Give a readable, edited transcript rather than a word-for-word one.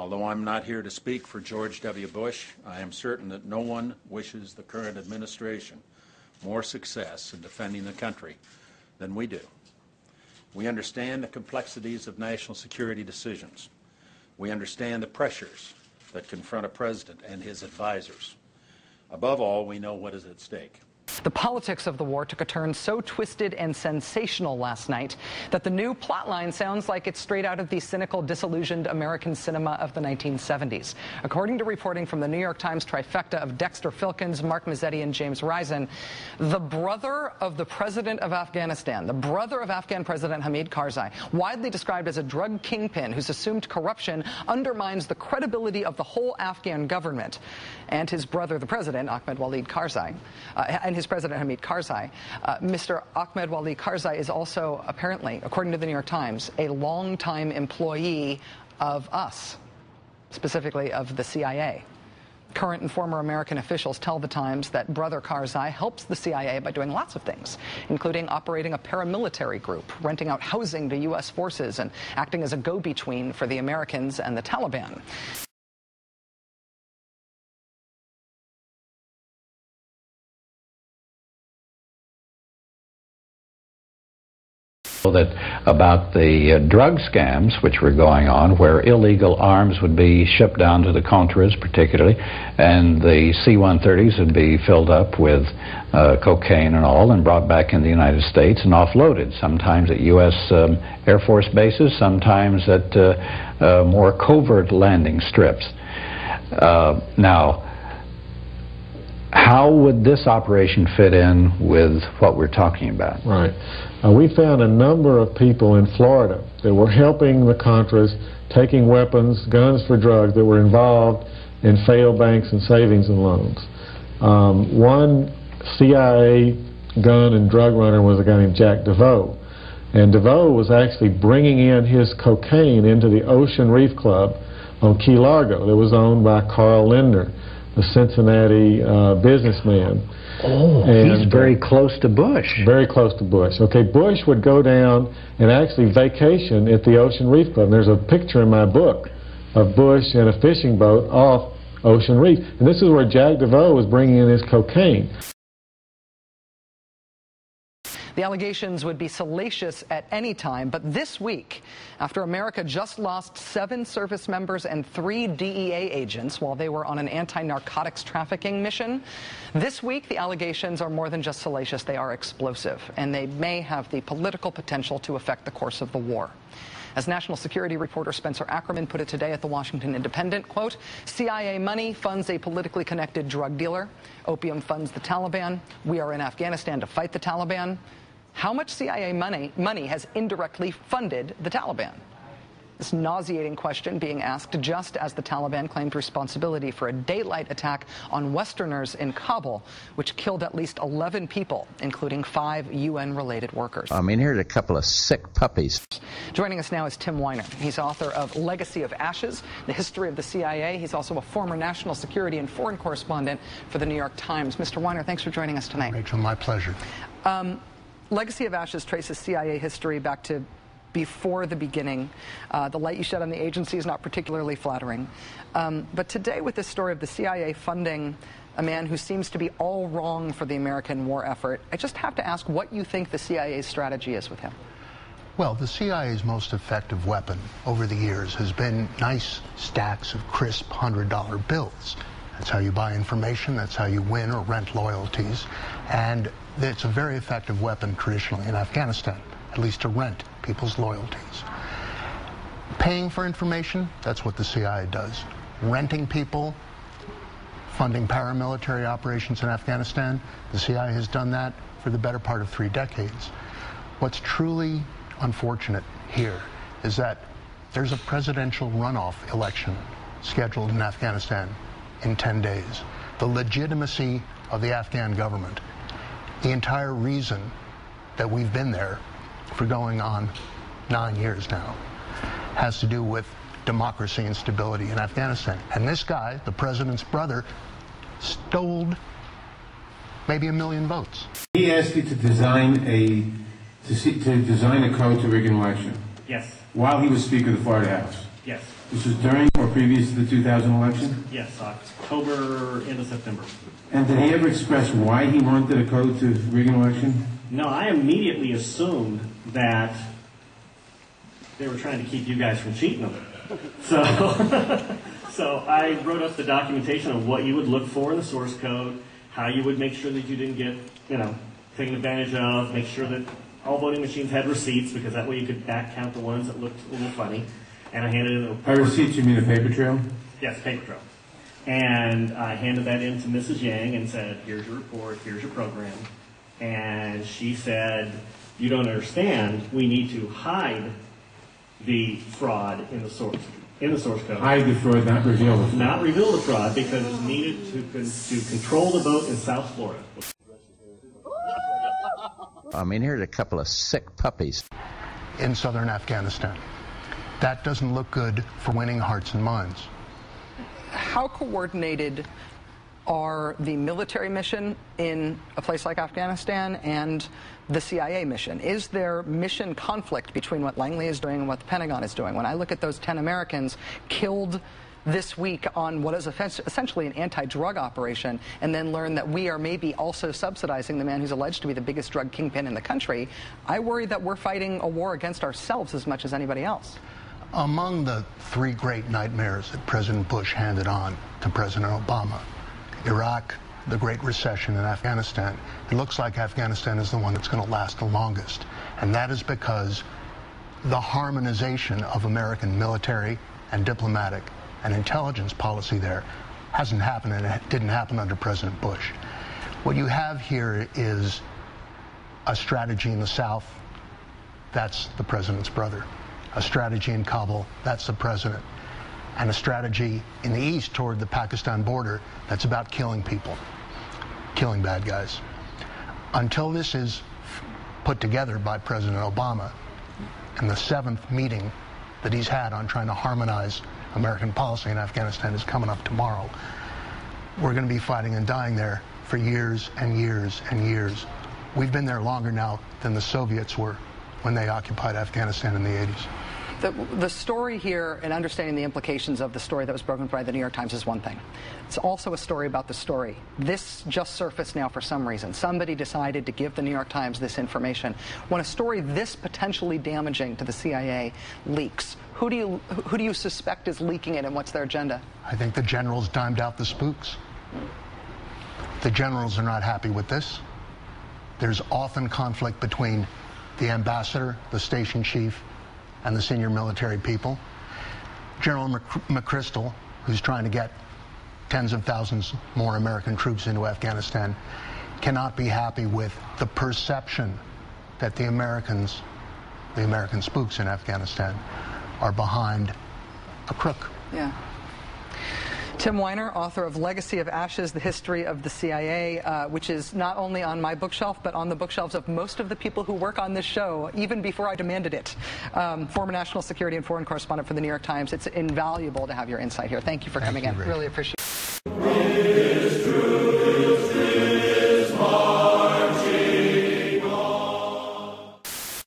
Although I'm not here to speak for George W. Bush, I am certain that no one wishes the current administration more success in defending the country than we do. We understand the complexities of national security decisions. We understand the pressures that confront a president and his advisors. Above all, we know what is at stake. The politics of the war took a turn so twisted and sensational last night that the new plotline sounds like it's straight out of the cynical, disillusioned American cinema of the 1970s. According to reporting from the New York Times trifecta of Dexter Filkins, Mark Mazzetti, and James Risen, the brother of the President of Afghanistan, the brother of Afghan President Hamid Karzai, widely described as a drug kingpin whose assumed corruption undermines the credibility of the whole Afghan government, and his brother, the President, Ahmed Walid Karzai, and his President Hamid Karzai. Mr. Ahmed Walid Karzai is also apparently, according to the New York Times, a longtime employee of us, specifically of the CIA. Current and former American officials tell the Times that Brother Karzai helps the CIA by doing lots of things, including operating a paramilitary group, renting out housing to U.S. forces, and acting as a go-between for the Americans and the Taliban. That about the drug scams which were going on, where illegal arms would be shipped down to the Contras particularly, and the C-130s would be filled up with cocaine and all and brought back in the United States and offloaded, sometimes at U.S. Air Force bases, sometimes at more covert landing strips. Now, how would this operation fit in with what we're talking about? Right. We found a number of people in Florida that were helping the Contras, taking weapons, guns for drugs, that were involved in failed banks and savings and loans. One CIA gun and drug runner was a guy named Jack DeVoe. And DeVoe was actually bringing in his cocaine into the Ocean Reef Club on Key Largo that was owned by Carl Lindner, the Cincinnati businessman. Oh, and he's very close to Bush. Very close to Bush. Okay, Bush would go down and actually vacation at the Ocean Reef Club. And there's a picture in my book of Bush in a fishing boat off Ocean Reef. And this is where Jack DeVoe was bringing in his cocaine. The allegations would be salacious at any time, but this week, after America just lost 7 service members and 3 DEA agents while they were on an anti-narcotics trafficking mission, this week the allegations are more than just salacious, they are explosive, and they may have the political potential to affect the course of the war. As national security reporter Spencer Ackerman put it today at the Washington Independent, quote, CIA money funds a politically connected drug dealer. Opium funds the Taliban. We are in Afghanistan to fight the Taliban. How much CIA money has indirectly funded the Taliban? This nauseating question being asked just as the Taliban claimed responsibility for a daylight attack on Westerners in Kabul, which killed at least 11 people, including 5 UN-related workers. I mean, here's a couple of sick puppies. Joining us now is Tim Weiner. He's author of Legacy of Ashes, The History of the CIA. He's also a former national security and foreign correspondent for the New York Times. Mr. Weiner, thanks for joining us tonight. Rachel, my pleasure. Legacy of Ashes traces CIA history back to before the beginning. The light you shed on the agency is not particularly flattering. But today, with this story of the CIA funding a man who seems to be all wrong for the American war effort, I just have to ask what you think the CIA's strategy is with him. Well, the CIA's most effective weapon over the years has been nice stacks of crisp $100 bills. That's how you buy information, that's how you win or rent loyalties, and it's a very effective weapon traditionally in Afghanistan, at least to rent people's loyalties. Paying for information, that's what the CIA does. Renting people, funding paramilitary operations in Afghanistan, the CIA has done that for the better part of 3 decades. What's truly unfortunate here is that there's a presidential runoff election scheduled in Afghanistan in 10 days. The legitimacy of the Afghan government, the entire reason that we've been there for going on 9 years now, has to do with democracy and stability in Afghanistan. And this guy, the president's brother, stole maybe 1 million votes. He asked you to design a code to rig an election. Yes. While he was Speaker of the Florida House. Yes. This was during or previous to the 2000 election? Yes, October into September. And did he ever express why he wanted a code to rig an election? No, I immediately assumed that they were trying to keep you guys from cheating them. So, so I wrote up the documentation of what you would look for in the source code, how you would make sure that you didn't get, taken advantage of, make sure that all voting machines had receipts, because that way you could back count the ones that looked a little funny. And I handed it. By receipts, you mean a paper trail? Yes, paper trail. And I handed that in to Mrs. Yang and said, here's your report, here's your program. And she said, you don't understand, we need to hide the fraud in the source code. Hide the fraud, not reveal the fraud. Not reveal the fraud, because it's needed to control the vote in South Florida. I mean, here's a couple of sick puppies. In southern Afghanistan. That doesn't look good for winning hearts and minds. How coordinated are the military mission in a place like Afghanistan and the CIA mission? Is there mission conflict between what Langley is doing and what the Pentagon is doing? When I look at those 10 Americans killed this week on what is essentially an anti-drug operation, and then learn that we are maybe also subsidizing the man who's alleged to be the biggest drug kingpin in the country, I worry that we're fighting a war against ourselves as much as anybody else. Among the three great nightmares that President Bush handed on to President Obama, Iraq, the Great Recession, and Afghanistan, it looks like Afghanistan is the one that's going to last the longest. And that is because the harmonization of American military and diplomatic and intelligence policy there hasn't happened, and it didn't happen under President Bush. What you have here is a strategy in the South, that's the president's brother. A strategy in Kabul, that's the president. And a strategy in the east toward the Pakistan border that's about killing people, killing bad guys. Until this is put together by President Obama, and the 7th meeting that he's had on trying to harmonize American policy in Afghanistan is coming up tomorrow, we're going to be fighting and dying there for years and years and years. We've been there longer now than the Soviets were when they occupied Afghanistan in the 80s. The story here and understanding the implications of the story that was broken by the New York Times is one thing. It's also a story about the story. This just surfaced now for some reason. Somebody decided to give the New York Times this information. When a story this potentially damaging to the CIA leaks, who do you suspect is leaking it, and what's their agenda? I think the generals dimed out the spooks. The generals are not happy with this. There's often conflict between the ambassador, the station chief, and the senior military people. General McChrystal, who's trying to get tens of thousands more American troops into Afghanistan, cannot be happy with the perception that the American spooks in Afghanistan, are behind a crook. Yeah. Tim Weiner, author of Legacy of Ashes, The History of the CIA, which is not only on my bookshelf, but on the bookshelves of most of the people who work on this show, even before I demanded it. Former national security and foreign correspondent for the New York Times. It's invaluable to have your insight here. Thank you for coming in. Really appreciate it.